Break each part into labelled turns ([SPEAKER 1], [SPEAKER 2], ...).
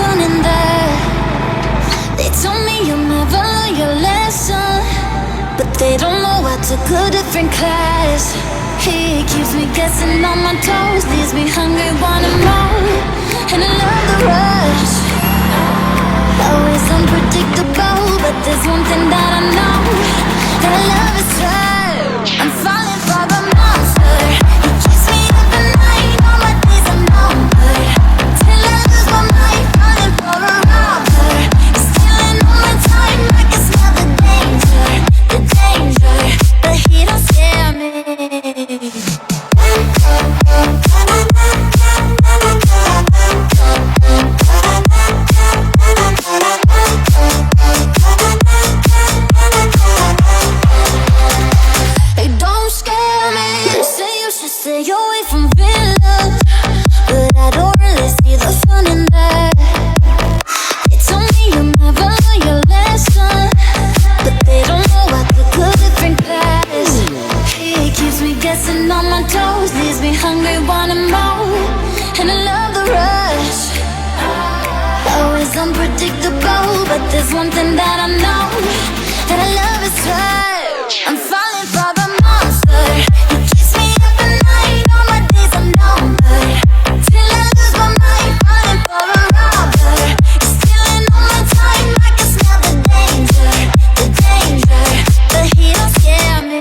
[SPEAKER 1] fun in that. They told me you'll never learn your lesson, but they don't know I took a different class. He keeps me guessing on my toes, leaves me hungry, wanting more, and I love the rush. Always unpredictable, but there's one thing that I know, that I love is right. I'm falling for the monster. He keeps me up at night, all my days are numbered, till I lose my mind, falling for a robber. He's stealing all my time, I can smell the danger, but he don't scare me. Stay away from villains, but I don't really see the fun in that. They told me you'll never learn your lesson, but they don't know I took a different class. He keeps me guessing on my toes, leaves me hungry, wanting more, and I love the rush. Always unpredictable, but there's one thing that I know, that I love is right. I'm falling for the monster. He keeps me up at night, all my days are numbered, till I lose my mind, falling for a robber. He's stealing all my time, I can smell the danger, but he don't scare me.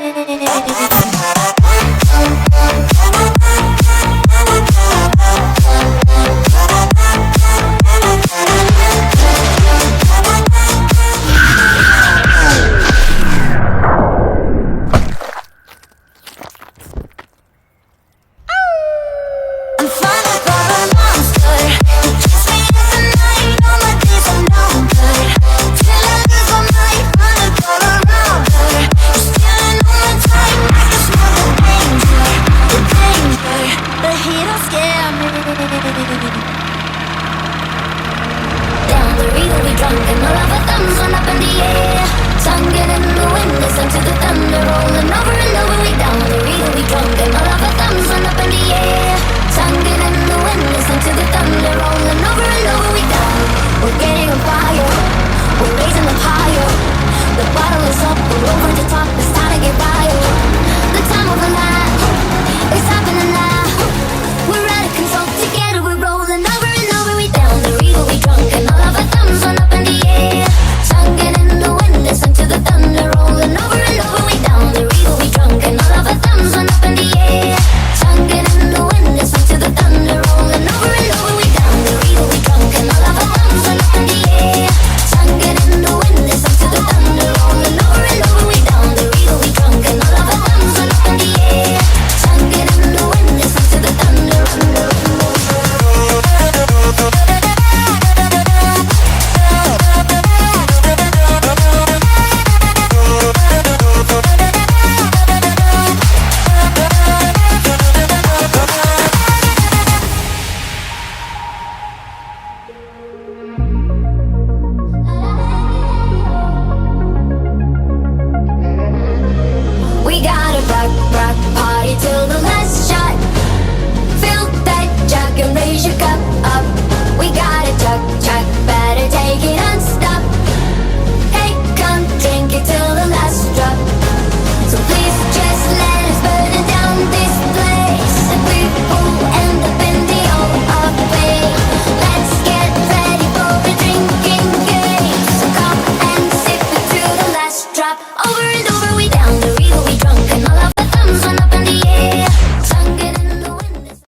[SPEAKER 1] Over and over we